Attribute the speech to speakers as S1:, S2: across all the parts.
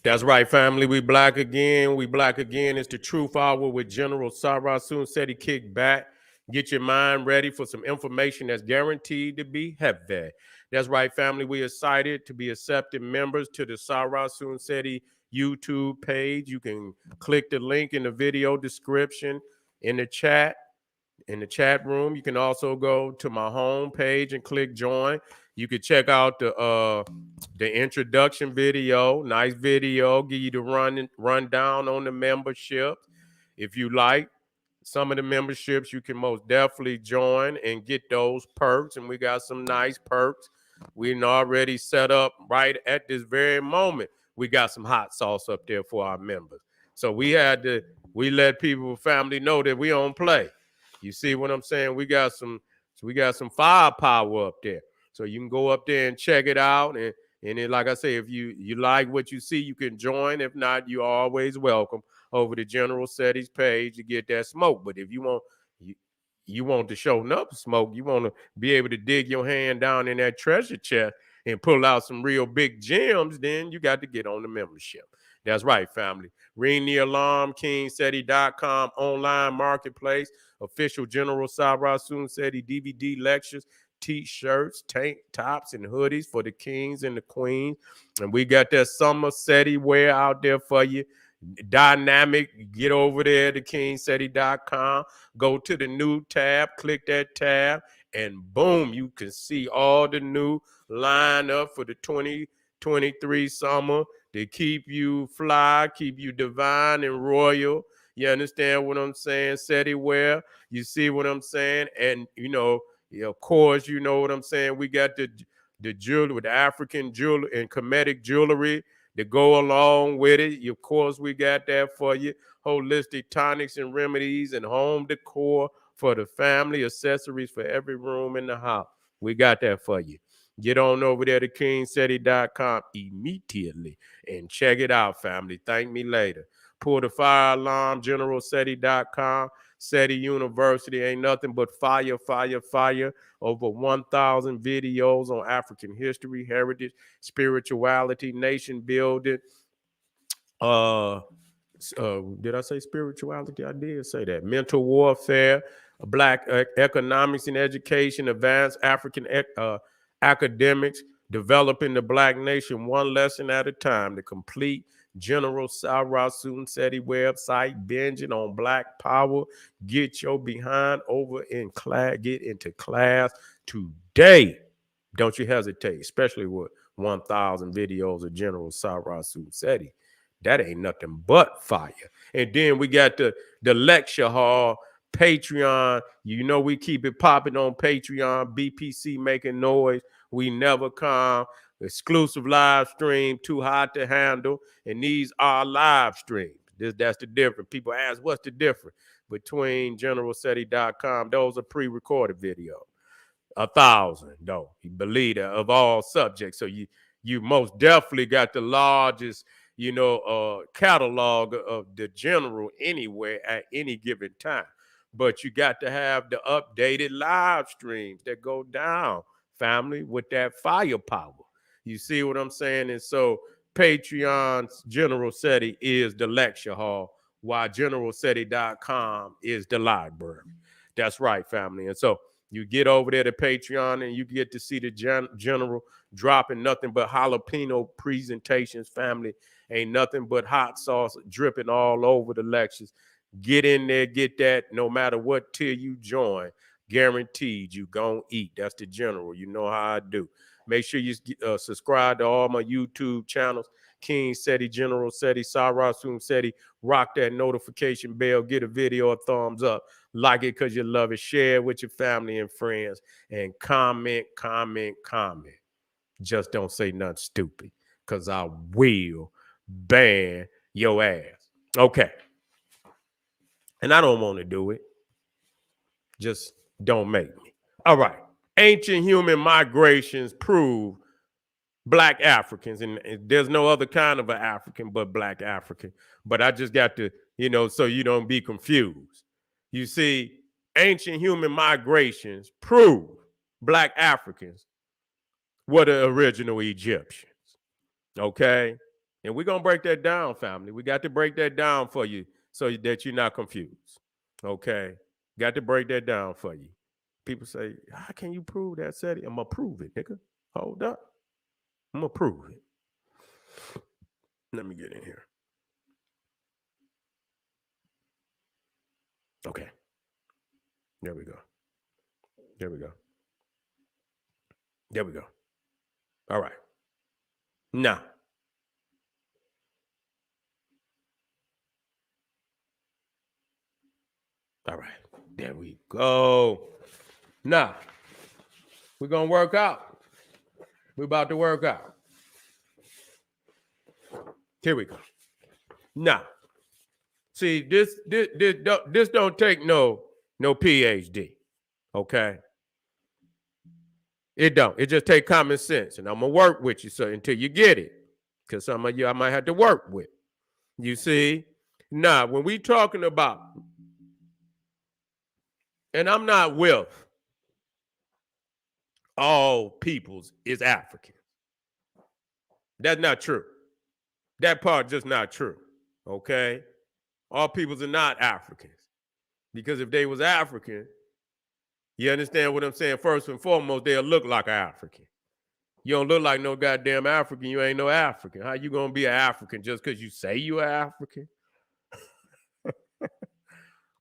S1: That's right, family. We black again. We black again. It's the Truth Hour with General Sarah Seti. Kick back. Get your mind ready for some information that's guaranteed to be heavy. That's right, family. We excited to be accepted members to the Sarah Seti YouTube page. You can click the link in the video description in the chat. In the chat room, you can also go to my home page and click join. You can check out the introduction video, nice video, give you the rundown on the membership. If you like some of the memberships, you can most definitely join and get those perks. And we got some nice perks. We're already set up right at this very moment. We got some hot sauce up there for our members. So we let people, family know that we don't play. You see what I'm saying? We got some firepower up there. So you can go up there and check it out. And then, like I say, if you like what you see, you can join. If not, you're always welcome over the General Settings page to get that smoke. But if you want to show enough smoke, you want to be able to dig your hand down in that treasure chest and pull out some real big gems, then you got to get on the membership. That's right, family. Ring the alarm, KingSeti.com, online marketplace, official General Sarah Seti DVD lectures, T-shirts, tank tops, and hoodies for the kings and the queens. And we got that summer Seti wear out there for you. Dynamic, get over there to KingSeti.com, go to the new tab, click that tab, and boom, you can see all the new lineup for the 2023 summer to keep you fly, keep you divine and royal. You understand what I'm saying? Seti wear, you see what I'm saying? And of course, you know what I'm saying. We got the jewelry with the African jewelry and Kemetic jewelry to go along with it. Of course, we got that for you. Holistic tonics and remedies and home decor for the family, accessories for every room in the house. We got that for you. Get on over there to KingSeti.com immediately and check it out, family. Thank me later. Pull the fire alarm, GeneralSeti.com. Seti University ain't nothing but fire, fire, fire. Over 1,000 videos on African history, heritage, spirituality, nation building. Did I say spirituality? I did say that. Mental warfare, black economics and education, advanced African academics, developing the black nation one lesson at a time. The complete General Sarah Seti website, binging on Black Power. Get your behind over in class. Get into class today. Don't you hesitate, especially with 1,000 videos of General Sarah Seti. That ain't nothing but fire. And then we got the lecture hall, Patreon. You know we keep it popping on Patreon. BPC making noise. We never come. Exclusive live stream, too hot to handle. And these are live streams. That's the difference. People ask, what's the difference between GeneralSeti.com? Those are pre-recorded videos. 1,000, though. You believe that, of all subjects. So you most definitely got the largest catalog of the general anywhere at any given time. But you got to have the updated live streams that go down, family, with that firepower. You see what I'm saying? And so Patreon's General Seti is the lecture hall, while GeneralSeti.com is the library. That's right, family. And so you get over there to Patreon and you get to see the general dropping nothing but jalapeno presentations, family. Ain't nothing but hot sauce dripping all over the lectures. Get in there, get that. No matter what tier you join, guaranteed you gon' eat. That's the general. You know how I do. Make sure you subscribe to all my YouTube channels. King Seti, General Seti, Sarah Seti. Rock that notification bell. Get a video a thumbs up. Like it because you love it. Share it with your family and friends. And comment, comment, comment. Just don't say nothing stupid because I will ban your ass. Okay. And I don't want to do it. Just don't make me. All right. Ancient human migrations prove Black Africans, and there's no other kind of an African but Black African. But I just got to, so you don't be confused. You see, ancient human migrations prove Black Africans were the original Egyptians. Okay? And we're going to break that down, family. We got to break that down for you so that you're not confused. Okay? Got to break that down for you. People say, how can you prove that, Seti? I'm going to prove it, nigga. Hold up. I'm going to prove it. Let me get in here. Okay. There we go. There we go. There we go. All right. Now, all right. There we go. Now, we're going to work out. We're about to work out. Here we go. Now, see, this don't take no PhD, okay? It don't. It just take common sense, and I'm gonna work with you so until you get it, because some of you I might have to work with. You see, now when we talking about, and I'm not with all peoples is African. That's not true. That part just not true. Okay, all peoples are not Africans, because if they was African, you understand what I'm saying? First and foremost, they'll look like an African. You don't look like no goddamn African. You ain't no African. How you gonna be an African just because you say you are African?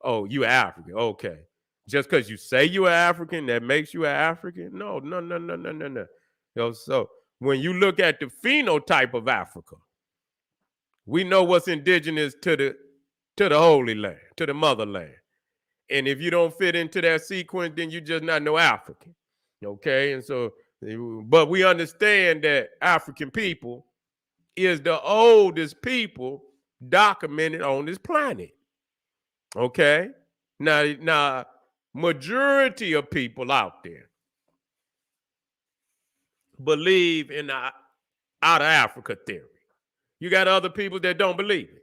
S1: Oh, you African. Okay. Just because you say you are African, that makes you an African? No. You know, so when you look at the phenotype of Africa, we know what's indigenous to the Holy Land, to the motherland. And if you don't fit into that sequence, then you're just not no African. Okay. And so, but we understand that African people is the oldest people documented on this planet. Okay. Now, majority of people out there believe in the out of Africa theory. You got other people that don't believe it.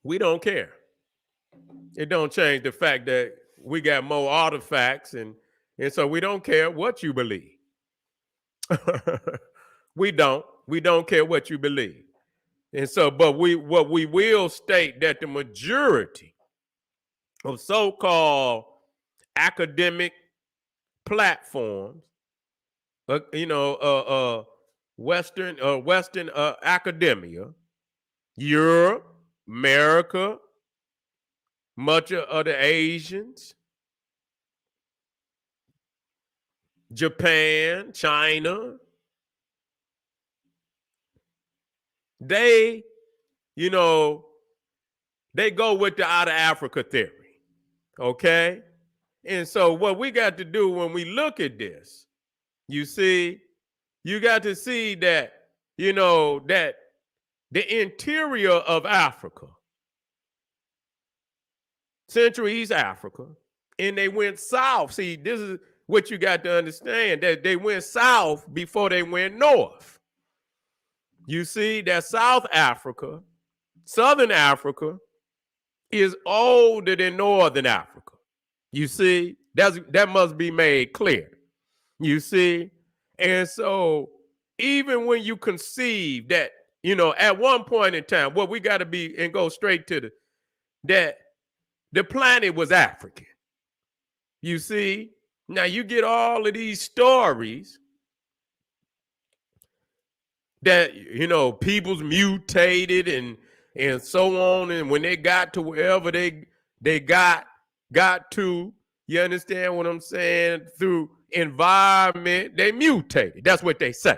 S1: We don't care. It don't change the fact that we got more artifacts, and so we don't care what you believe. We don't care what you believe. And so, but what we will state that the majority of so-called academic platforms, Western academia, Europe, America, much of the Asians, Japan, China, they go with the out of Africa theory. Okay. And so what we got to do when we look at this, you see, you got to see that, that the interior of Africa, Central East Africa, and they went south. See, this is what you got to understand, that they went south before they went north. You see that South Africa, Southern Africa is older than Northern Africa. You see, that must be made clear. You see, and so even when you conceive that, at one point in time, what we got to be and go straight to that the planet was African. You see, now you get all of these stories that, people's mutated and so on. And when they got to wherever they got to, you understand what I'm saying? Through environment, they mutated. That's what they say.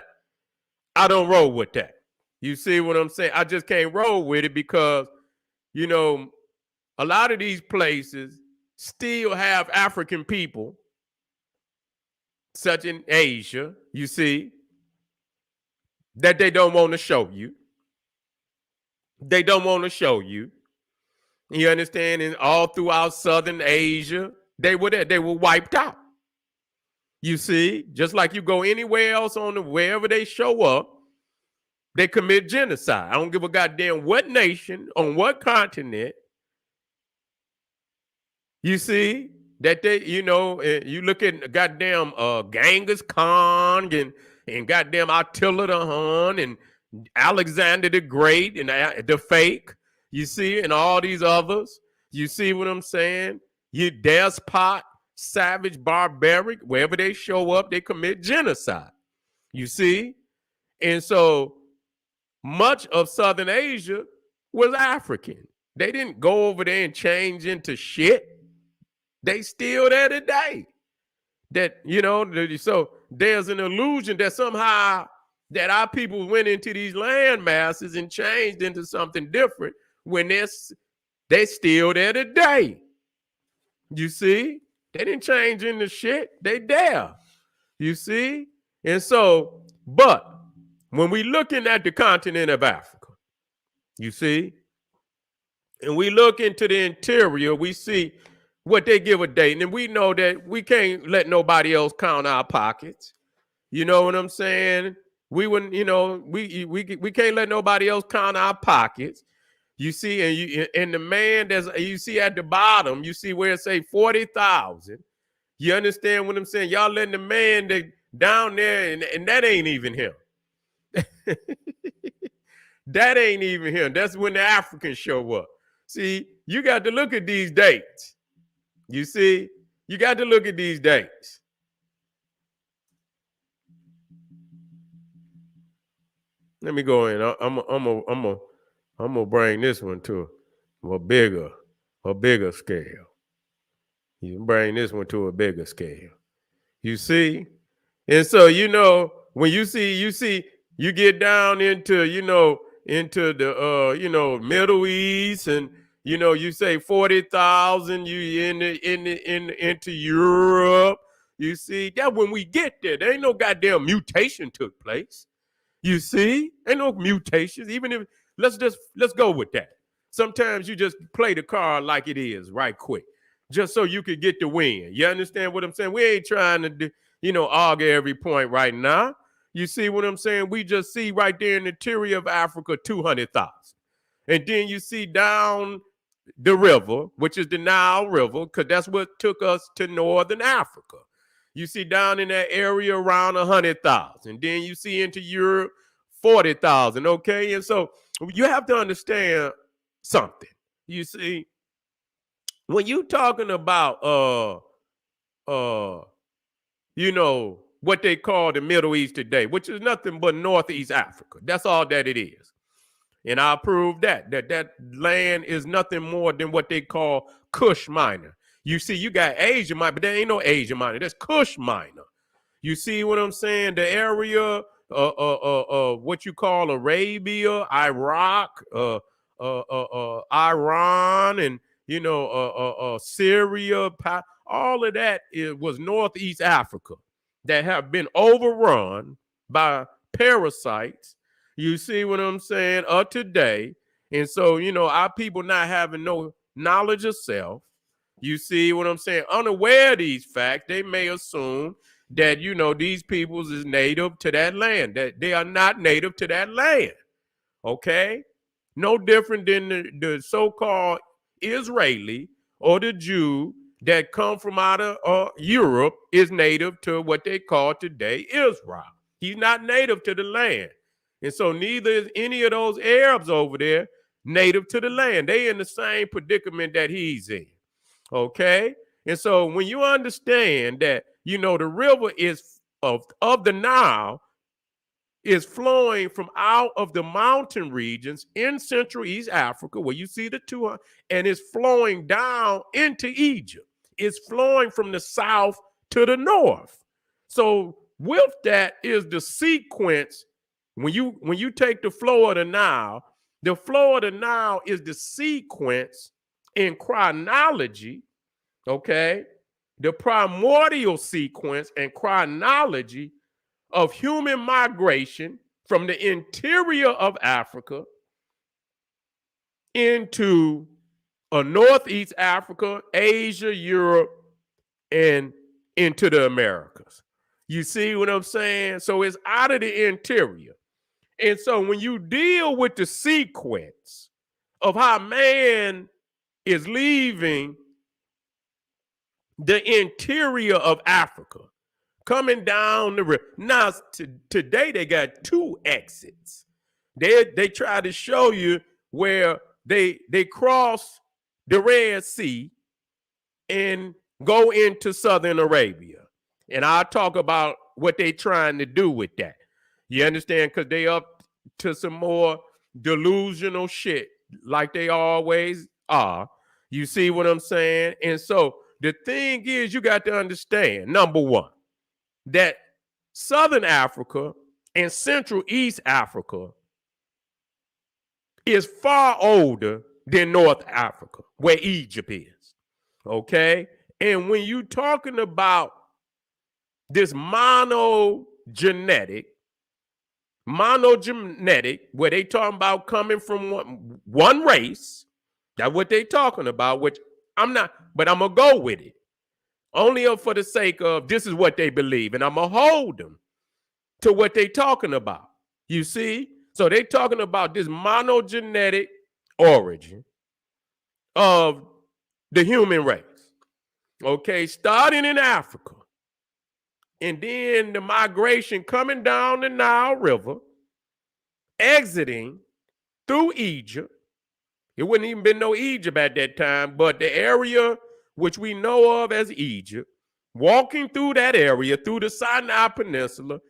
S1: I don't roll with that. You see what I'm saying? I just can't roll with it because, a lot of these places still have African people, such in Asia, you see, that they don't want to show you. They don't want to show you. You understand? And all throughout Southern Asia, they were there. They were wiped out. You see, just like you go anywhere else wherever they show up, they commit genocide. I don't give a goddamn what nation, on what continent. You see that they, you look at goddamn Genghis Khan and goddamn Attila the Hun and Alexander the Great and the Fake, you see, and all these others. You see what I'm saying? You despot, savage, barbaric, wherever they show up, they commit genocide. You see? And so much of Southern Asia was African. They didn't go over there and change into shit. They still there today. That, you know, so there's an illusion that somehow that our people went into these land masses and changed into something different when they still there today. You see? They didn't change into shit. They there. You see? And so, but when we looking at the continent of Africa, you see, and we look into the interior, we see what they give a date. And we know that we can't let nobody else count our pockets. You know what I'm saying? We wouldn't, you know, we can't let nobody else count our pockets. You see, and the man you see at the bottom, you see where it say 40,000. You understand what I'm saying? Y'all letting the man down there, and that ain't even him. That ain't even him. That's when the Africans show up. See, you got to look at these dates. You see, you got to look at these dates. Let me go in. I'm gonna bring this one to a bigger scale. You bring this one to a bigger scale. You see, and so you know when you get down into into the Middle East, and you say 40,000. You into Europe. You see that when we get there ain't no goddamn mutation took place. You see, ain't no mutations. Even if let's go with that. Sometimes you just play the card like it is, right quick, just so you could get the win. You understand what I'm saying? We ain't trying to argue every point right now. You see what I'm saying? We just see right there in the interior of Africa 200,000, and then you see down the river, which is the Nile River, because that's what took us to northern Africa. You see down in that area around 100,000. Then you see into Europe 40,000. Okay, and so you have to understand something. You see, when you talking about what they call the Middle East today, which is nothing but Northeast Africa. That's all that it is. And I prove that land is nothing more than what they call Kush Minor. You see, you got Asia Minor, but there ain't no Asia Minor. There's Kush Minor. You see what I'm saying? The area, what you call Arabia, Iraq, Iran, and Syria, all of that was Northeast Africa that have been overrun by parasites. You see what I'm saying? Today. And so, our people not having no knowledge of self. You see what I'm saying? Unaware of these facts, they may assume that, these peoples is native to that land, that they are not native to that land. Okay? No different than the so-called Israeli or the Jew that come from out of Europe is native to what they call today Israel. He's not native to the land. And so neither is any of those Arabs over there native to the land. They in the same predicament that he's in. Okay? And so when you understand that, the river is of the Nile is flowing from out of the mountain regions in Central East Africa, where you see the two, and it's flowing down into Egypt. It's flowing from the south to the north. So with that is the sequence. When you take the flow of the Nile is the sequence in chronology, okay? The primordial sequence and chronology of human migration from the interior of Africa into Northeast Africa, Asia, Europe, and into the Americas. You see what I'm saying? So it's out of the interior. And so when you deal with the sequence of how man is leaving the interior of Africa, coming down the river. Now, today they got two exits. They try to show you where they cross the Red Sea and go into Southern Arabia. And I'll talk about what they trying to do with that. You understand? Because they up to some more delusional shit like they always are. You see what I'm saying? And so the thing is, you got to understand, number one, that Southern Africa and Central East Africa is far older than North Africa, where Egypt is. Okay? And when you talking about this monogenetic, where they talking about coming from one race, that's what they talking about, which I'm not, but I'm going to go with it. Only for the sake of this is what they believe, and I'm going to hold them to what they talking about. You see? So they talking about this monogenetic origin of the human race. Okay, starting in Africa. And then the migration coming down the Nile River, exiting through Egypt. It wouldn't even been no Egypt at that time, but the area which we know of as Egypt, walking through that area, through the Sinai Peninsula,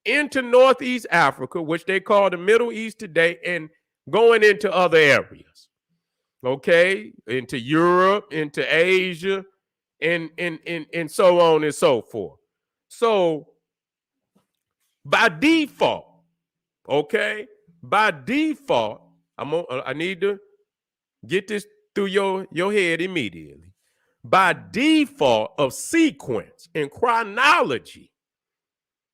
S1: into Northeast Africa, which they call the Middle East today, and going into other areas. Okay, into Europe, into Asia, and so on and so forth. So by default, okay, by default, I need to get this through your head immediately. By default of sequence and chronology,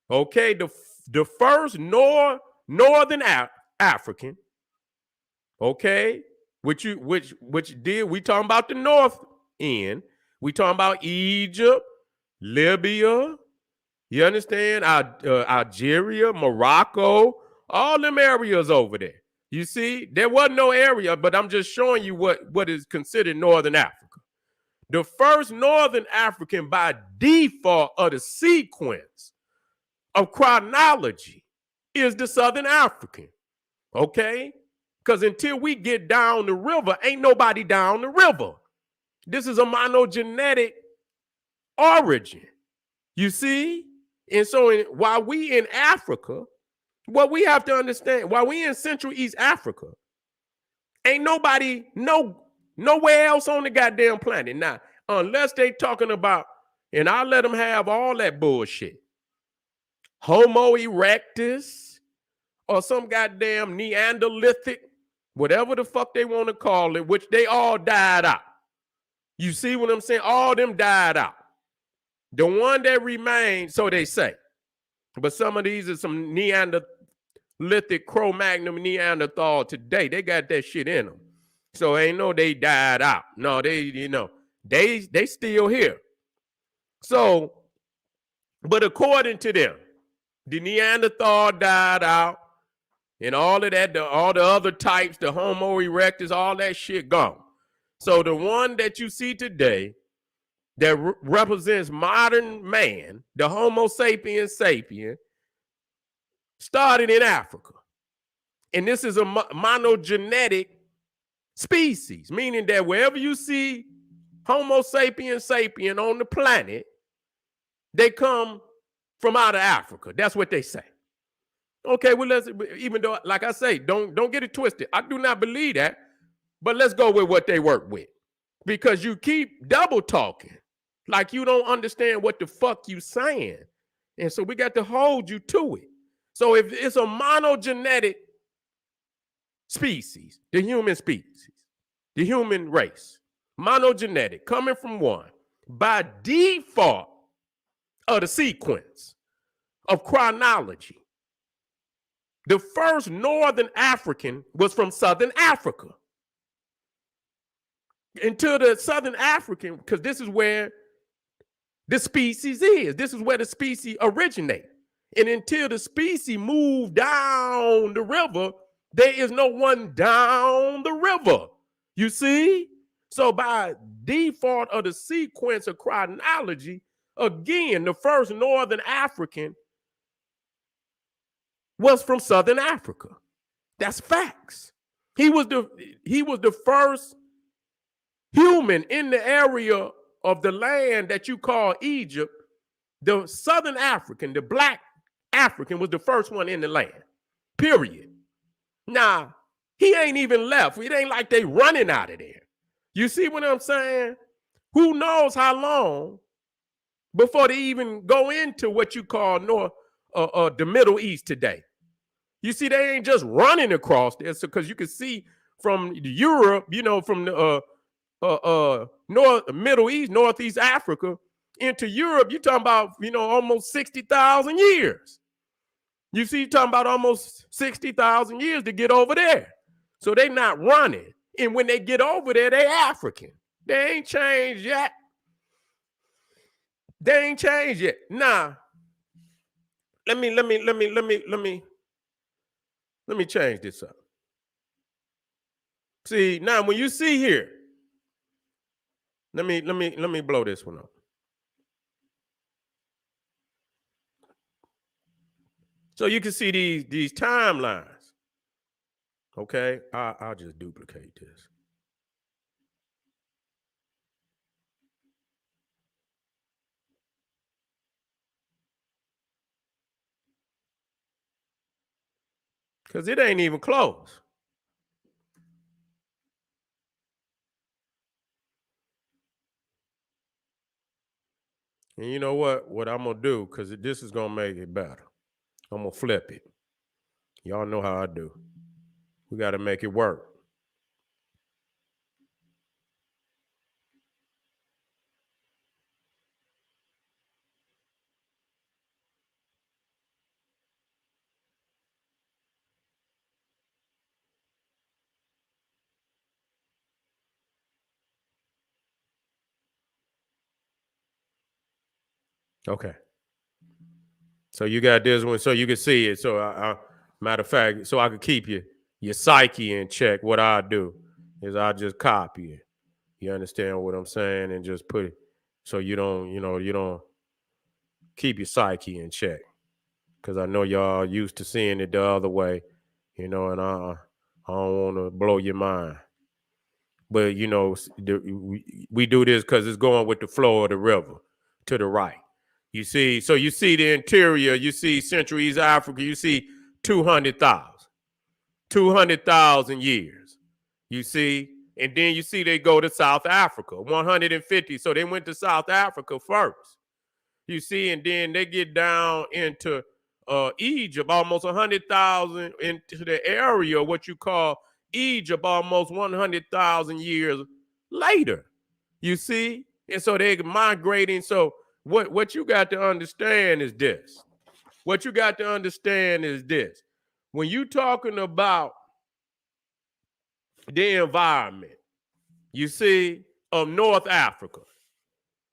S1: okay, the first Northern African, okay, which did, we talking about the north end, we talking about Egypt, Libya, you understand? Algeria, Morocco, all them areas over there. You see, there wasn't no area, but I'm just showing you what is considered Northern Africa. The first Northern African by default of the sequence of chronology is the Southern African, okay? Because until we get down the river, ain't nobody down the river. This is a monogenetic origin, you see? And so while we in Africa, what we have to understand, while we in Central East Africa, ain't nobody nowhere else on the goddamn planet. Now, unless they talking about, and I'll let them have all that bullshit, Homo erectus or some goddamn Neanderthalic, whatever the fuck they want to call it, which they all died out. You see what I'm saying? All them died out. The one that remained, so they say, but some of these are some Neanderthalic, Cro-Magnon Neanderthal today. They got that shit in them. So ain't no they died out. No, they still here. So, but according to them, the Neanderthal died out, and all of that, all the other types, the Homo erectus, all that shit gone. So the one that you see today that represents modern man, the Homo sapiens sapien, started in Africa. And this is a monogenetic species, meaning that wherever you see Homo sapiens sapien on the planet, they come from out of Africa. That's what they say. Okay, well, let's, even though, like I say, don't get it twisted. I do not believe that, but let's go with what they work with. Because you keep double talking like you don't understand what the fuck you saying. And so we got to hold you to it. So if it's a monogenetic species, the human species, the human race, monogenetic, coming from one, by default of the sequence of chronology, the first Northern African was from Southern Africa. Until the Southern African, because this is where the species is. This is where the species originate. And until the species move down the river, there is no one down the river. You see? So by default of the sequence of chronology, Again, the first Northern African was from Southern Africa. That's facts. He was the first human in the area of the land that you call Egypt. The Southern African, the black African, was the first one in the land. Period. Now, he ain't even left. It ain't like they running out of there. You see what I'm saying? Who knows how long before they even go into what you call the Middle East today. You see, they ain't just running across there. So, because you can see from Europe, from the Middle East, Northeast Africa into Europe, you're talking about, almost 60,000 years. You see, you're talking about almost 60,000 years to get over there. So they not running. And when they get over there, they African. They ain't changed yet. They ain't changed yet. Nah. Let me change this up. See, now when you see here, let me blow this one up. So you can see these timelines. Okay, I'll just duplicate this. Because it ain't even close. And you know what I'm going to do, because this is going to make it better. I'm going to flip it. Y'all know how I do. We got to make it work. Okay. So you got this one so you can see it. So matter of fact, so I could keep your psyche in check, what I do is I just copy it. You understand what I'm saying? And just put it so you don't keep your psyche in check. Because I know y'all used to seeing it the other way, and I don't want to blow your mind. But, we do this because it's going with the flow of the river to the right. You see, so you see the interior, you see Central East Africa, you see 200,000 years. You see, and then you see they go to South Africa, 150. So they went to South Africa first. You see, and then they get down into Egypt, almost 100,000 into the area, what you call Egypt, almost 100,000 years later. You see, and so they're migrating. So what you got to understand is this. What you got to understand is this. When you talking about the environment, you see, of North Africa,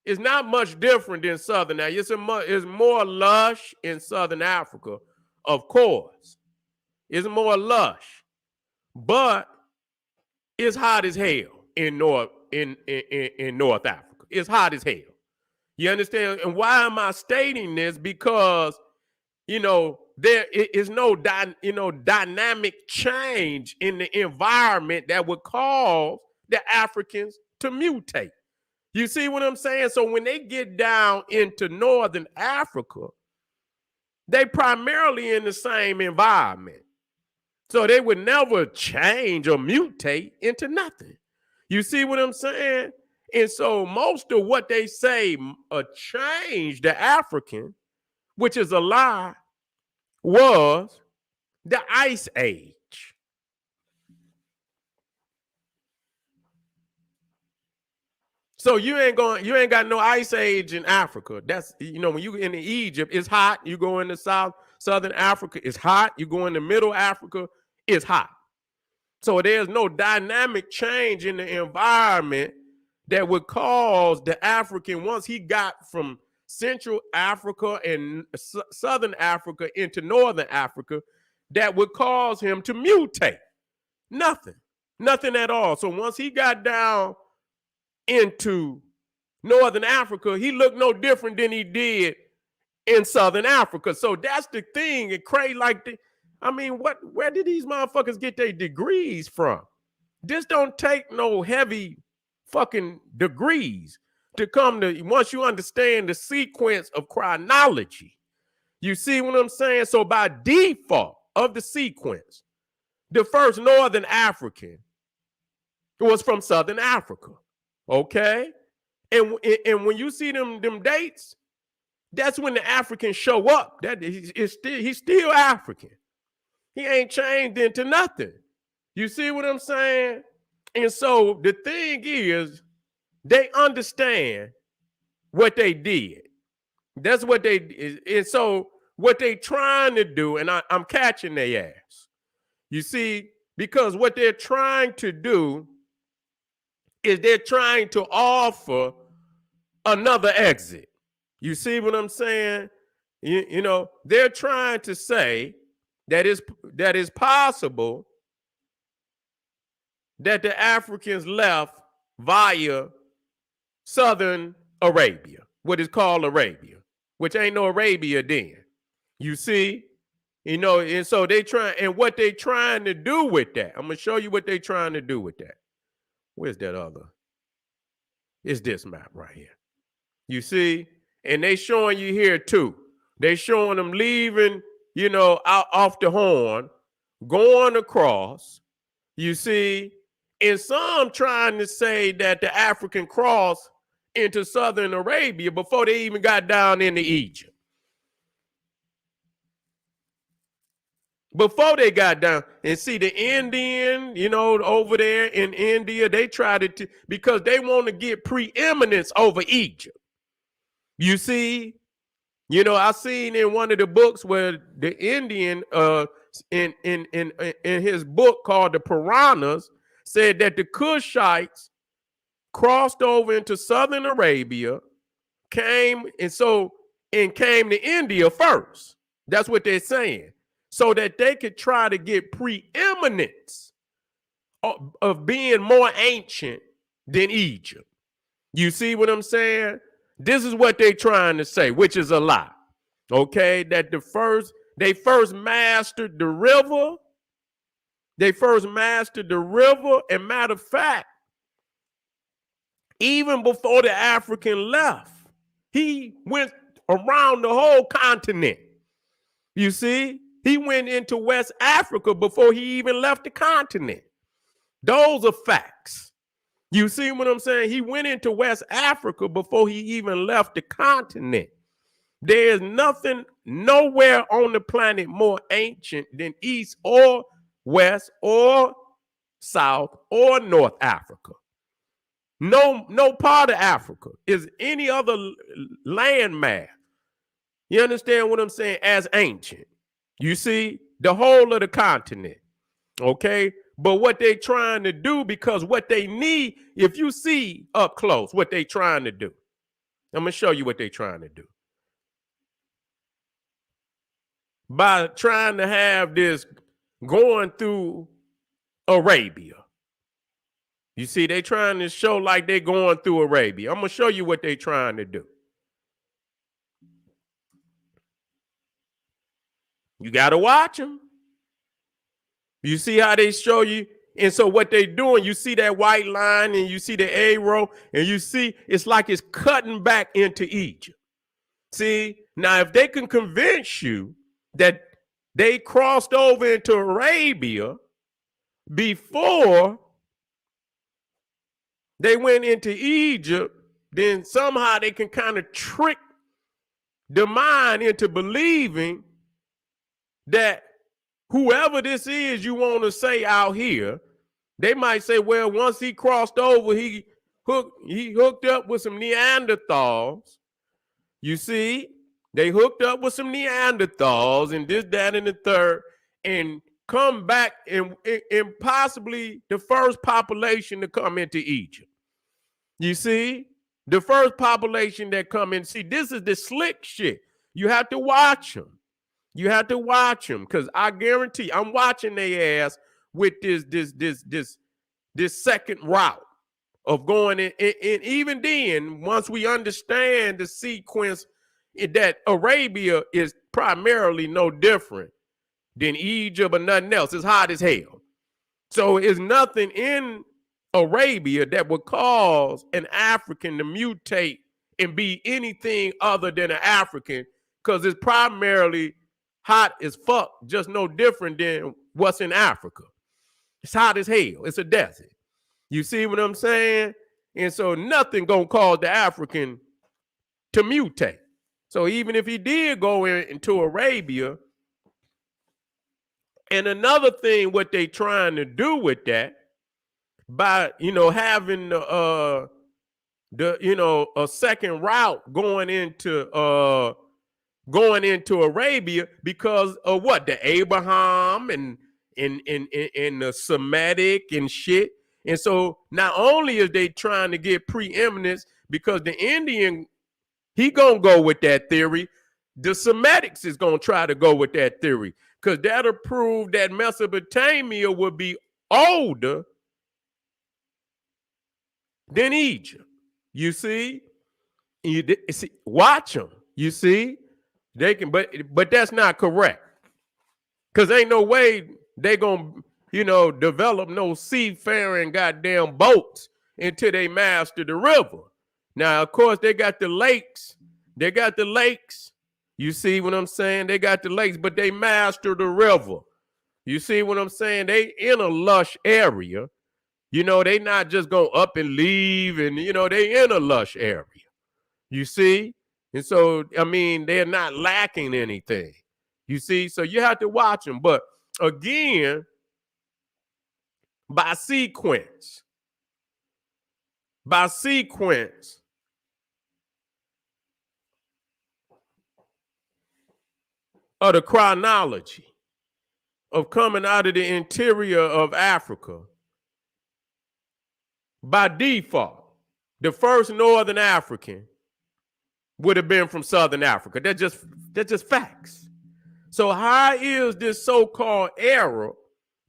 S1: it's not much different than Southern. Now, it's more lush in Southern Africa, of course. It's more lush, but it's hot as hell in North Africa. It's hot as hell. You understand? And why am I stating this? Because there is no dynamic change in the environment that would cause the Africans to mutate. You see what I'm saying? So when they get down into Northern Africa, they primarily in the same environment. So they would never change or mutate into nothing. You see what I'm saying? And so most of what they say changed the African, which is a lie, was the Ice Age. So you ain't got no Ice Age in Africa. That's, when you in Egypt, it's hot. You go into Southern Africa, it's hot. You go into Middle Africa, it's hot. So there's no dynamic change in the environment that would cause the African, once he got from Central Africa and Southern Africa into Northern Africa, that would cause him to mutate. Nothing at all. So once he got down into Northern Africa, he looked no different than he did in Southern Africa. So that's the thing. It crazy like where did these motherfuckers get their degrees from? This don't take no heavy fucking degrees to come to once you understand the sequence of chronology. You see what I'm saying? So by default of the sequence, the first Northern African was from Southern Africa. Okay? And when you see them dates, that's when the Africans show up. He's still African. He ain't changed into nothing. You see what I'm saying? And so the thing is, they understand what they did. That's what they did. And so what they trying to do, and I'm catching their ass. You see, because what they're trying to do is they're trying to offer another exit. You see what I'm saying? You know, they're trying to say that is possible that the Africans left via Southern Arabia, what is called Arabia, which ain't no Arabia then. You see? You know, and so what they trying to do with that. I'm going to show you what they trying to do with that. Where's that other? It's this map right here. You see? And they showing you here too. They showing them leaving, you know, out off the Horn, going across. You see? And some trying to say that the African crossed into Southern Arabia before they even got down into Egypt. Before they got down, and see the Indian, you know, over there in India, they tried to, because they want to get preeminence over Egypt. You see, you know, I seen in one of the books where the Indian, in his book called The Puranas, said that the Kushites crossed over into Southern Arabia, came to India first. That's what they're saying. So that they could try to get preeminence of being more ancient than Egypt. You see what I'm saying? This is what they're trying to say, which is a lie. Okay, that they first mastered the river. And matter of fact, even before the African left, he went around the whole continent. You see? He went into West Africa before he even left the continent. Those are facts. You see what I'm saying? He went into West Africa before he even left the continent. There's nothing nowhere on the planet more ancient than East or West or South or North Africa. No part of Africa is any other landmass. You understand what I'm saying? As ancient. You see, the whole of the continent, okay? But what they trying to do, because what they need, if you see up close what they trying to do, I'm going to show you what they trying to do. By trying to have this going through Arabia. You see, they trying to show like they going through Arabia. I'm going to show you what they trying to do. You got to watch them. You see how they show you? And so what they doing, you see that white line and you see the arrow and you see it's like it's cutting back into Egypt. See, now if they can convince you that they crossed over into Arabia before they went into Egypt, then somehow they can kind of trick the mind into believing that whoever this is you want to say out here, they might say, well, once he crossed over, he hooked up with some Neanderthals. You see, they hooked up with some Neanderthals and this, that, and the third, and come back and possibly the first population to come into Egypt. You see, the first population that come in. See, this is the slick shit. You have to watch them. You have to watch them, because I guarantee I'm watching their ass with this second route. of going in. And even then, once we understand the sequence, that Arabia is primarily no different than Egypt or nothing else. It's hot as hell. So it's nothing in Arabia that would cause an African to mutate and be anything other than an African, because it's primarily hot as fuck, just no different than what's in Africa. It's hot as hell. It's a desert. You see what I'm saying? And so nothing gonna cause the African to mutate. So even if he did go into Arabia, and another thing, what they trying to do with that, by having a second route going into Arabia, because of what, the Abraham and the Semitic and shit. And so not only is they trying to get preeminence, because the Indian, he gonna go with that theory, the Semitics is gonna try to go with that theory, because that'll prove that Mesopotamia would be older than Egypt. You see, watch them. You see, they can, but that's not correct, because ain't no way they gonna develop no seafaring goddamn boats until they master the river. Now, of course, they got the lakes. You see what I'm saying? They got the lakes, but they master the river. You see what I'm saying? They in a lush area. They not just go up and leave, and they in a lush area. You see? And so, I mean, they're not lacking anything. You see? So you have to watch them. But again, by sequence of the chronology of coming out of the interior of Africa, by default, the first Northern African would have been from Southern Africa. That's just facts. So how is this so-called Arab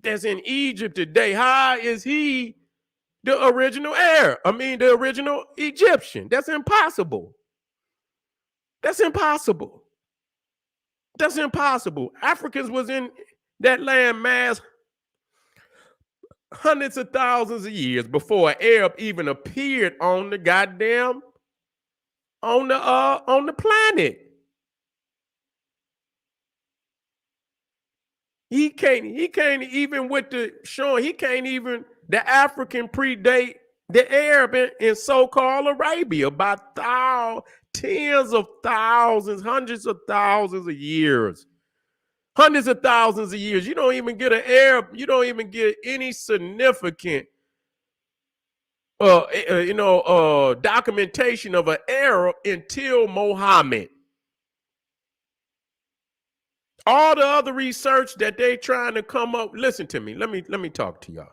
S1: that's in Egypt today, how is he the original Arab? I mean, the original Egyptian? That's impossible. Africans was in that land mass hundreds of thousands of years before an Arab even appeared on the goddamn on the planet. He can't even with the showing, he can't even, the African predate the Arab in so-called Arabia by tens of thousands, hundreds of thousands of years. Hundreds of thousands of years. You don't even get an Arab, you don't even get any significant documentation of an Arab until Muhammad. All the other research that they trying to come up, listen to me. Let me talk to y'all.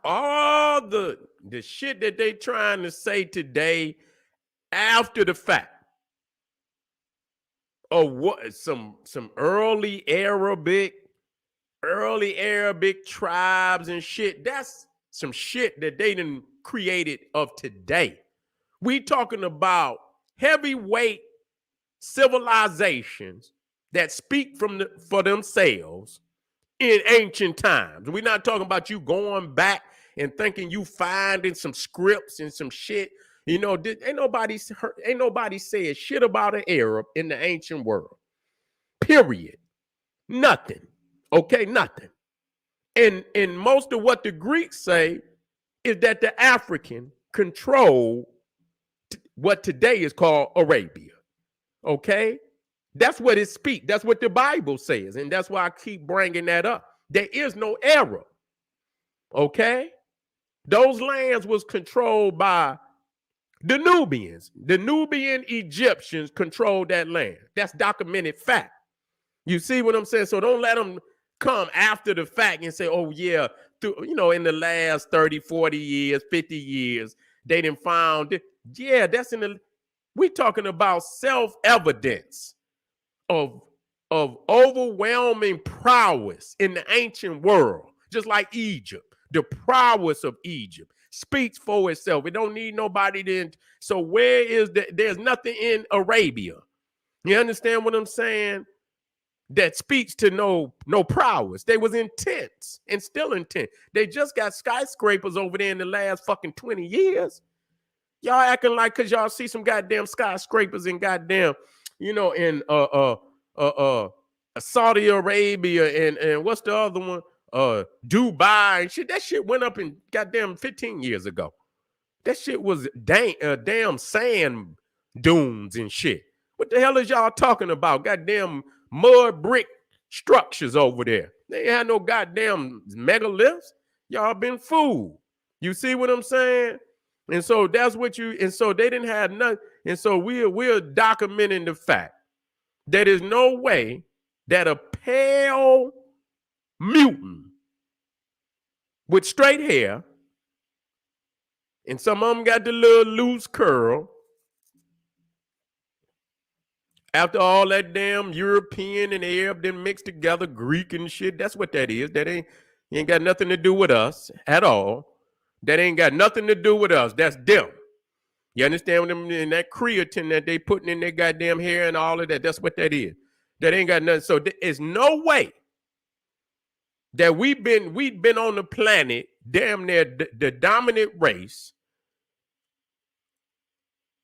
S1: All the shit that they trying to say today after the fact of what some early Arabic tribes and shit, that's some shit that they done created of today. We talking about heavyweight civilizations that speak for themselves in ancient times. We're not talking about you going back and thinking you finding some scripts and some shit. Ain't nobody said shit about an Arab in the ancient world. Period. Nothing. Okay, nothing. And most of what the Greeks say is that the African control what today is called Arabia. Okay? That's what it speaks. That's what the Bible says. And that's why I keep bringing that up. There is no Arab. Okay? Those lands was controlled by the Nubians. The Nubian Egyptians controlled that land. That's documented fact. You see what I'm saying? So don't let them come after the fact and say, oh, yeah, in the last 30, 40 years, 50 years, they didn't found it. Yeah, we're talking about self-evidence of overwhelming prowess in the ancient world, just like Egypt. The prowess of Egypt speaks for itself. It don't need nobody to. So where is that? There's nothing in Arabia. You understand what I'm saying? That speaks to no prowess. They was intense and still intense. They just got skyscrapers over there in the last fucking 20 years. Y'all acting like because y'all see some goddamn skyscrapers in goddamn, in Saudi Arabia and what's the other one? Dubai and shit. That shit went up in goddamn 15 years ago. That shit was damn sand dunes and shit. What the hell is y'all talking about? Goddamn mud brick structures over there. They ain't had no goddamn megaliths. Y'all been fooled. You see what I'm saying? And so that's what and so they didn't have nothing. And so we're documenting the fact that there's no way that a pale mutant with straight hair, and some of them got the little loose curl, after all that damn European and Arab then mixed together, Greek and shit, that's what that is. That ain't got nothing to do with us at all. That ain't got nothing to do with us. That's them. You understand what them in that creatine that they putting in their goddamn hair and all of that? That's what that is. That ain't got nothing. So there's no way that we've been on the planet, damn near the dominant race,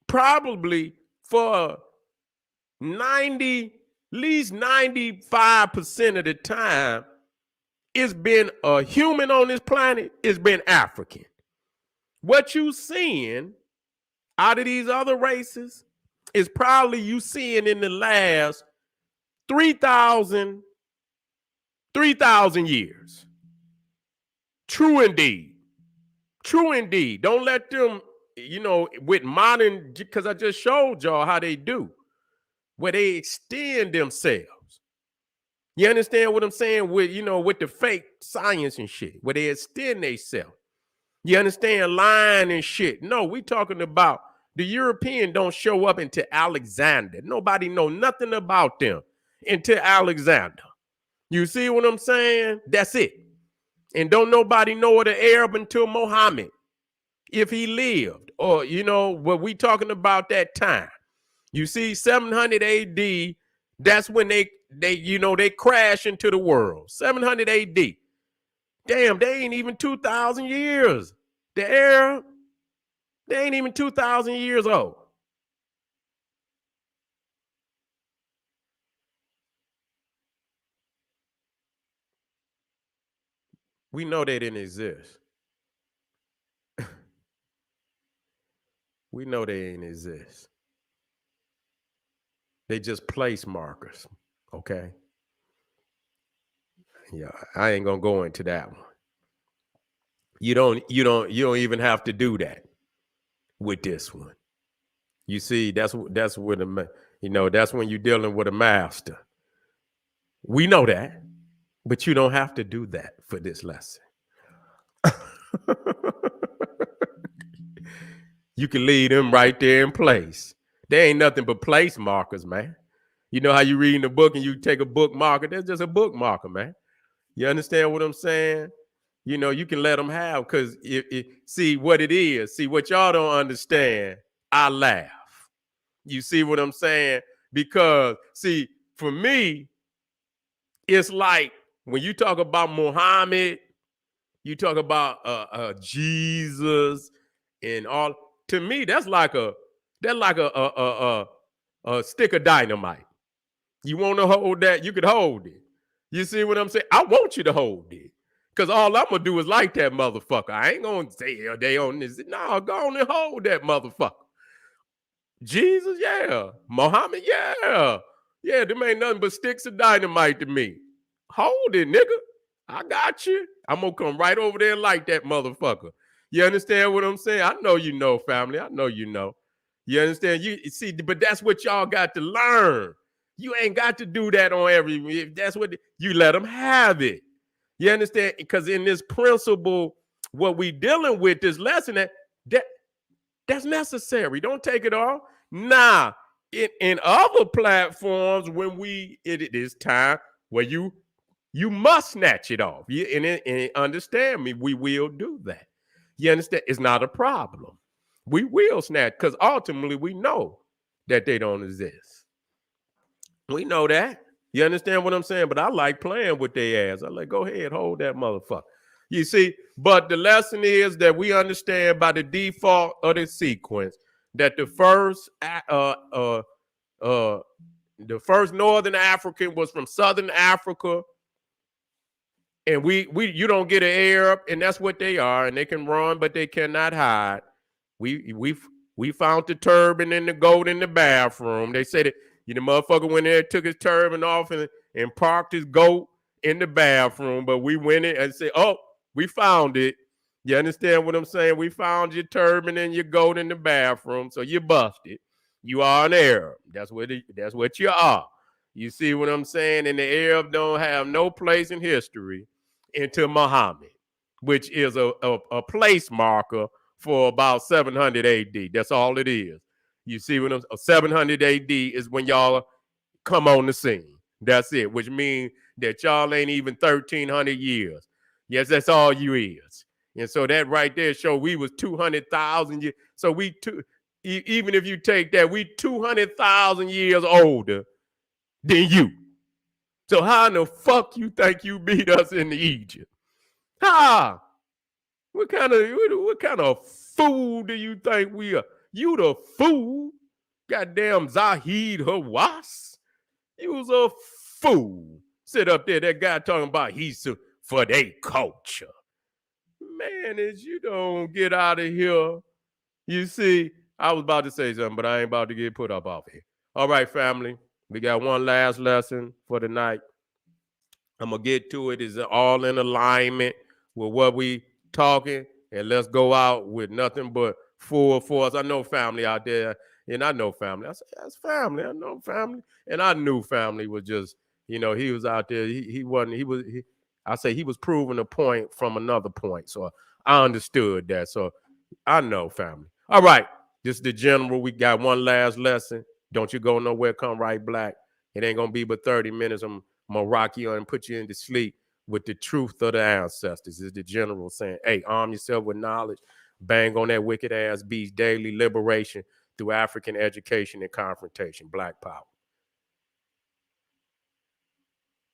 S1: probably for at least 95% of the time. It's been a human on this planet. It's been African. What you seeing out of these other races is probably you seeing in the last 3,000 years. True indeed. True indeed. Don't let them, with modern, because I just showed y'all how they do, where they extend themselves. You understand what I'm saying? With the fake science and shit, where they extend themselves. You understand? Lying and shit. No, we talking about the European don't show up until Alexander. Nobody know nothing about them until Alexander. You see what I'm saying? That's it. And don't nobody know the Arab until Muhammad, if he lived, or what we talking about that time. You see, 700 AD, that's when they crash into the world. 700 AD. Damn, they ain't even 2,000 years. The Arab, they ain't even 2,000 years old. We know they didn't exist. We know they ain't exist. They just place markers, okay? Yeah, I ain't gonna go into that one. You don't even have to do that with this one. You see, that's where that's when you're dealing with a master. We know that, but you don't have to do that for this lesson. You can leave them right there in place. They ain't nothing but place markers, man. You know how you read in the book and you take a book marker? That's just a book marker, man. You understand what I'm saying? You can let them have, because see what it is. See what y'all don't understand. I laugh. You see what I'm saying? Because see, for me, it's like when you talk about Muhammad, you talk about Jesus and all. To me, that's like a stick of dynamite. You want to hold that? You could hold it. You see what I'm saying? I want you to hold it, because all I'm gonna do is like that motherfucker. I ain't gonna say they on this. No, go on and hold that motherfucker. Jesus, yeah. Muhammad, yeah. Yeah, them ain't nothing but sticks of dynamite to me. Hold it, nigga. I got you. I'm gonna come right over there and like that motherfucker. You understand what I'm saying? I know you know, family. I know you know. You understand? You see, but that's what y'all got to learn. You ain't got to do that on every. If that's what you let them have it. You understand? Because in this principle, what we dealing with, this lesson, that's necessary. Don't take it off. Nah, in other platforms, when it is time where you You must snatch it off. And understand me, we will do that. You understand? It's not a problem. We will snatch, because ultimately we know that they don't exist. We know that. You understand what I'm saying? But I like playing with their ass. I like, go ahead, hold that motherfucker. You see, but the lesson is that we understand by the default of the sequence that the first Northern African was from Southern Africa, and you don't get an Arab, and that's what they are, and they can run, but they cannot hide. We found the turban and the goat in the bathroom. They said that the motherfucker went there, took his turban off, and parked his goat in the bathroom. But we went in and said, "Oh, we found it." You understand what I'm saying? We found your turban and your goat in the bathroom, so you busted. You are an Arab. That's what you are. You see what I'm saying? And the Arab don't have no place in history until Muhammad, which is a place marker for about 700 AD. That's all it is. You see what I'm saying? 700 AD is when y'all come on the scene. That's it, which means that y'all ain't even 1,300 years. Yes, that's all you is. And so that right there show we was 200,000 years. So even if you take that, we 200,000 years older than you. So how in the fuck you think you beat us in Egypt? Ha! What kind of fool do you think we are? You the fool. Goddamn Zahid Hawass. You was a fool. Sit up there, that guy talking about he's for their culture. Man, as you don't get out of here. You see, I was about to say something, but I ain't about to get put up off here. All right, family. We got one last lesson for the night. I'm going to get to it. It's all in alignment with what we talking, and let's go out with nothing but full force. I know family out there, and I know family. I said, that's family. I know family. And I knew family was just, he was out there. He was proving a point from another point. So I understood that. So I know family. All right. This is the general. We got one last lesson. Don't you go nowhere. Come right black. It ain't going to be but 30 minutes. I'm going to rock you and put you into sleep with the truth of the ancestors. Is the general saying, hey, arm yourself with knowledge. Bang on that wicked ass beast daily. Liberation through African education and confrontation. Black power.